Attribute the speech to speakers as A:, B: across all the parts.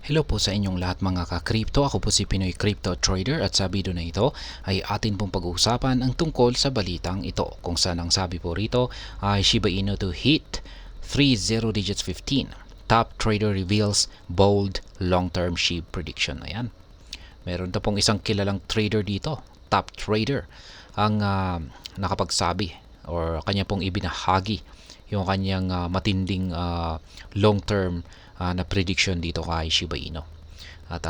A: Hello po sa inyong lahat mga ka-crypto. Ako po si Pinoy Crypto Trader at sa video na ito ay atin pong pag-uusapan ang tungkol sa balitang ito kung saan ang sabi po rito ay Shiba Inu to hit 30 digits 15. Top trader reveals bold long-term SHIB prediction. Ayan. Meron na pong isang kilalang trader dito, top trader, ang nakapagsabi or kanya pong ibinahagi yung kanyang matinding long-term na prediction dito kay Shiba Inu. At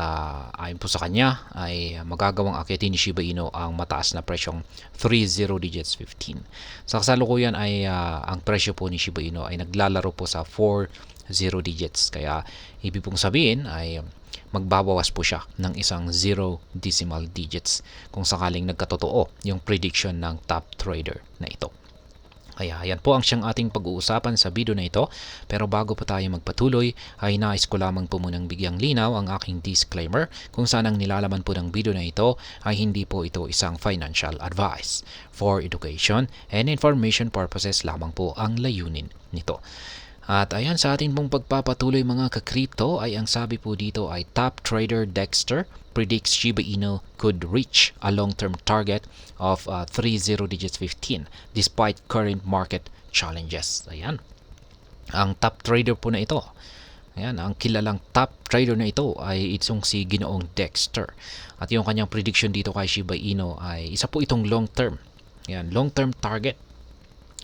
A: ayon po sa kanya ay magagawang akitin ni Shiba Inu ang mataas na presyong 30 digits 15. Sa kasalukuyan ay ang presyo po ni Shiba Inu ay naglalaro po sa 40 digits. Kaya ibig pong sabihin ay magbabawas po siya ng isang 0 decimal digits kung sakaling nagkatotoo yung prediction ng top trader na ito. Kaya yan po ang siyang ating pag-uusapan sa video na ito. Pero bago pa tayo magpatuloy ay nais ko lamang po munang bigyang linaw ang aking disclaimer kung saan ang nilalaman po ng video na ito ay hindi po ito isang financial advice. For education and information purposes lamang po ang layunin nito. At ayan, sa ating pong pagpapatuloy mga ka-crypto ay ang sabi po dito ay top trader Dexter predicts Shiba Inu could reach a long-term target of 30 digits 15 despite current market challenges. Ayan. Ang top trader po na ito. Ayan, ang kilalang top trader na ito ay itong si Ginoong Dexter. At yung kanyang prediction dito kay Shiba Inu ay isa po itong long-term. Ayan, long-term target.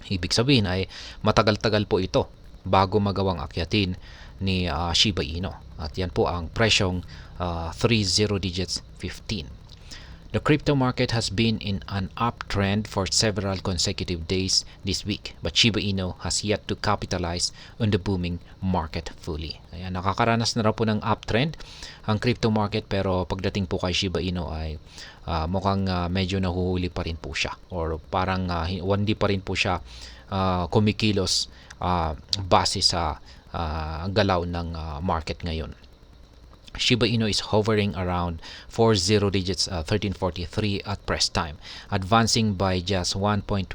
A: Ibig sabihin ay matagal-tagal po ito bago magawang akyatin ni Shiba Inu. At yan po ang presyong 30 digits 15. The crypto market has been in an uptrend for several consecutive days this week, but Shiba Inu has yet to capitalize on the booming market fully. Ayan, nakakaranas na raw po ng uptrend ang crypto market, pero pagdating po kay Shiba Inu ay mukhang medyo nahuhuli pa rin po siya, or parang hindi pa rin po siya kumikilos base sa galaw ng market ngayon. Shiba Inu is hovering around 40 digits 1343 at press time, advancing by just 1.27%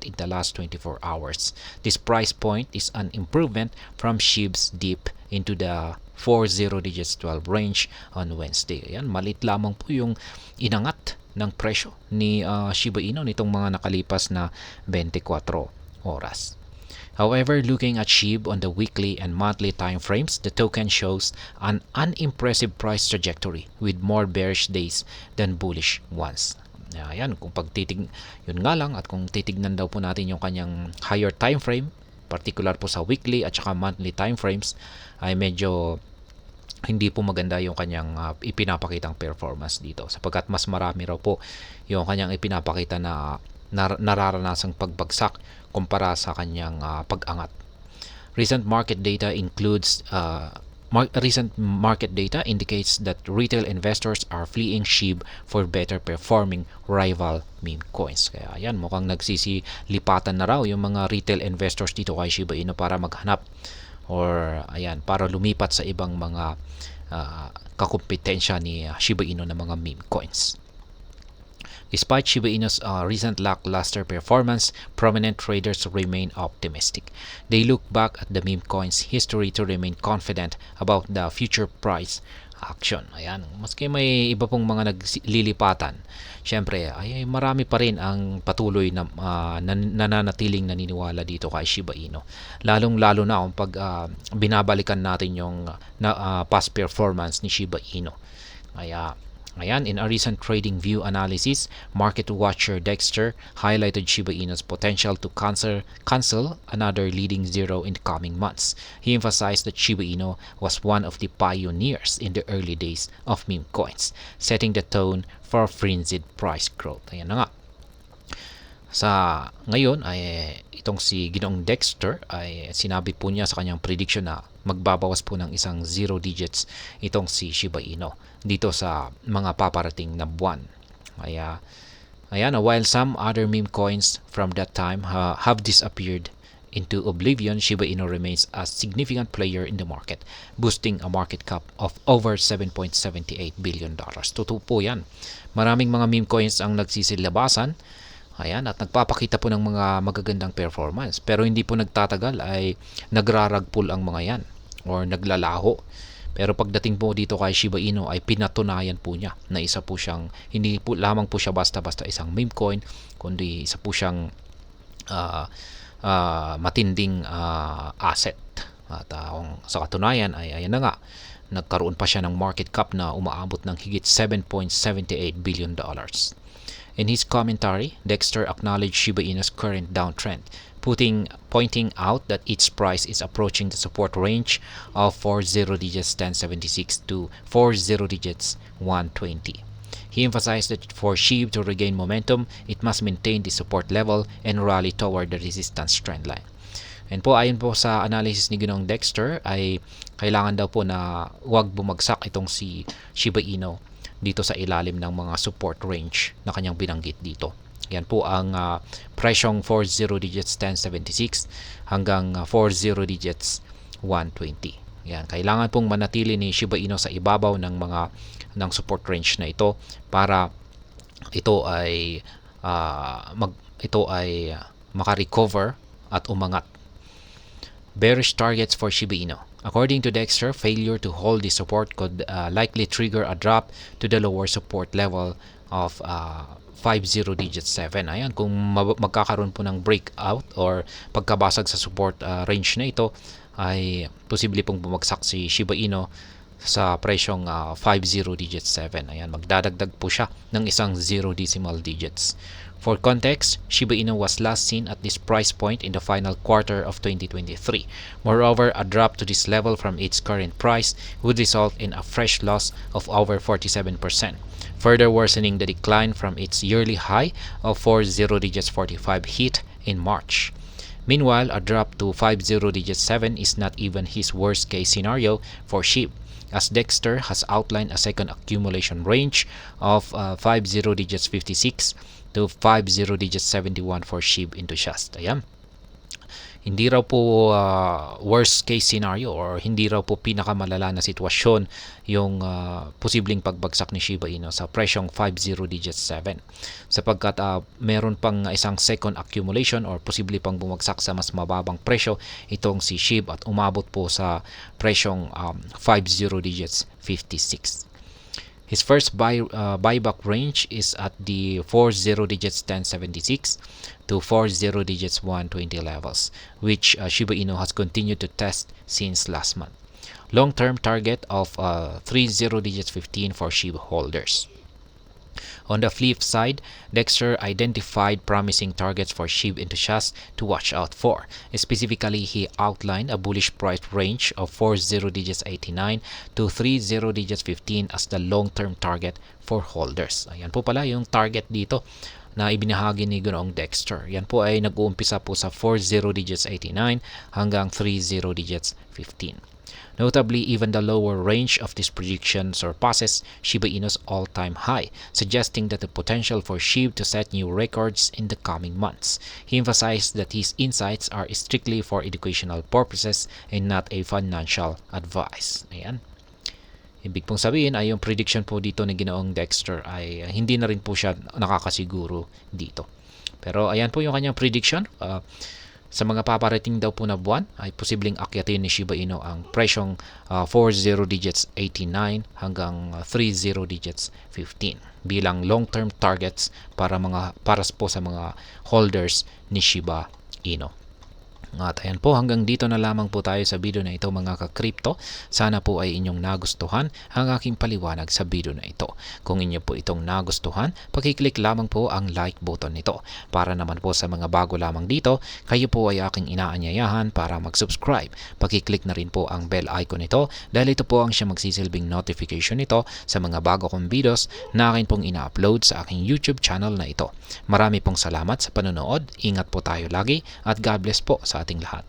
A: in the last 24 hours. This price point is an improvement from SHIB's dip into the 40 digits 12 range on Wednesday. Ayan, malit lamang po yung inangat ng presyo ni Shiba Inu nitong mga nakalipas na 24 oras. However, looking at SHIB on the weekly and monthly time frames, the token shows an unimpressive price trajectory with more bearish days than bullish ones. Ayan, kung yun nga lang, at kung titignan daw po natin yung kanyang higher time frame, particular po sa weekly at saka monthly time frames, ay medyo hindi po maganda yung kanyang ipinapakitang performance dito, sapagkat mas marami raw po yung kanyang ipinapakita na nararanasang pagbagsak kumpara sa kanyang pag-angat. Recent market data indicates that retail investors are fleeing SHIB for better performing rival meme coins. Kaya ayan, mukhang nagsisilipatan na raw yung mga retail investors dito kay Shiba Inu para maghanap or ayan, para lumipat sa ibang mga kakumpetensya ni Shiba Inu na mga meme coins. Despite Shiba Inu's recent lackluster performance, prominent traders remain optimistic. They look back at the meme coin's history to remain confident about the future price action. Ayan, maski may iba pong mga naglilipatan, syempre ay marami pa rin ang patuloy na nananatiling naniniwala dito kay Shiba Inu. Lalong-lalo na kung pag binabalikan natin yung past performance ni Shiba Inu. Ayan, in a recent trading view analysis, market watcher Dexter highlighted Shiba Inu's potential to cancel another leading zero in the coming months. He emphasized that Shiba Inu was one of the pioneers in the early days of meme coins, setting the tone for frenzied price growth. Ayan na nga. Sa ngayon ay itong si Ginoong Dexter ay sinabi po niya sa kanyang prediction na magbabawas po ng isang 0 digits itong si Shiba Inu dito sa mga paparating na buwan. Ayan, while some other meme coins from that time have disappeared into oblivion, Shiba Inu remains a significant player in the market, boosting a market cap of over $7.78 billion. Totoo po yan. Maraming mga meme coins ang nagsisilabasan. Ayan, at nagpapakita po ng mga magagandang performance. Pero hindi po nagtatagal ay nagraragpul ang mga yan or naglalaho. Pero pagdating po dito kay Shiba Inu ay pinatunayan po niya na isa po siyang, hindi po lamang po siya basta-basta isang meme coin, kundi isa po siyang matinding asset. At sa katunayan ay ayan na nga, nagkaroon pa siya ng market cap na umaabot ng higit $7.78 billion. In his commentary, Dexter acknowledged Shiba Inu's current downtrend, pointing out that its price is approaching the support range of 40 digits 1076 to 40 digits 120. He emphasized that for SHIB to regain momentum, it must maintain the support level and rally toward the resistance trendline. And po ayon po sa analysis ni Ginoong Dexter ay kailangan daw po na huwag bumagsak itong si Shiba Inu dito sa ilalim ng mga support range na kanyang binanggit dito. Yan po ang presyong 40 digits 1076 hanggang 40 digits 120. Yan, kailangan pong manatili ni Shiba Inu sa ibabaw ng support range na ito para ito ay maka-recover at umangat. Bearish targets for Shiba Inu. According to Dexter, failure to hold the support could likely trigger a drop to the lower support level of 50 digit 7. Ayan, kung magkakaroon po ng breakout or pagkabasag sa support range na ito, ay posible pong bumagsak si Shiba Inu sa presyong 50 digit 7. Ayan, magdadagdag po siya ng isang 0 decimal digits. For context, Shiba Inu was last seen at this price point in the final quarter of 2023. Moreover, a drop to this level from its current price would result in a fresh loss of over 47%, further worsening the decline from its yearly high of 40 digits 45 hit in March. Meanwhile, a drop to 50 digits 7 is not even his worst case scenario for SHIB, as Dexter has outlined a second accumulation range of 50 digits 56 to 50 digits 71 for SHIB enthusiast. Ayan. Hindi raw po worst case scenario or hindi raw po pinakamalala na sitwasyon yung posibleng pagbagsak ni Shiba Inu sa presyong 50 digits 7, sapagkat meron pang isang second accumulation or posible pang bumagsak sa mas mababang presyo itong si SHIB at umabot po sa presyong 50 digits 56. His first buyback range is at the 40 digits 1076 to 40 digits 120 levels, which Shiba Inu has continued to test since last month. Long-term target of 30 digits 15 for SHIB holders. On the flip side, Dexter identified promising targets for SHIB enthusiasts to watch out for. Specifically, he outlined a bullish price range of 40 digits 89 to 30 digits 15 as the long-term target for holders. Ayan po pala yung target dito na ibinahagi ni Ginoong Dexter. Yan po ay nag-uumpisa po sa 40 digits 89 hanggang 30 digits 15. Notably, even the lower range of this prediction surpasses Shiba Inu's all-time high, suggesting that the potential for SHIB to set new records in the coming months. He emphasized that his insights are strictly for educational purposes and not a financial advice. Ayan. Ibig pong sabihin ay yung prediction po dito ni Ginoong Dexter ay hindi na rin po siya nakakasiguro dito. Pero ayan po yung kanyang prediction. Sa mga paparating daw po na buwan ay posibleng akyatin ni Shiba Inu ang presyong 40 digits 89 hanggang 30 digits 15 bilang long-term targets para po sa mga holders ni Shiba Inu. At ayan po, hanggang dito na lamang po tayo sa video na ito mga ka-crypto. Sana po ay inyong nagustuhan ang aking paliwanag sa video na ito. Kung inyo po itong nagustuhan, pakiclick lamang po ang like button nito. Para naman po sa mga bago lamang dito, kayo po ay aking inaanyayahan para mag-subscribe. Pakiclick na rin po ang bell icon nito dahil ito po ang siya magsisilbing notification nito sa mga bago kong videos na akin pong ina-upload sa aking YouTube channel na ito. Marami pong salamat sa panonood, ingat po tayo lagi at God bless po sa ating lahat.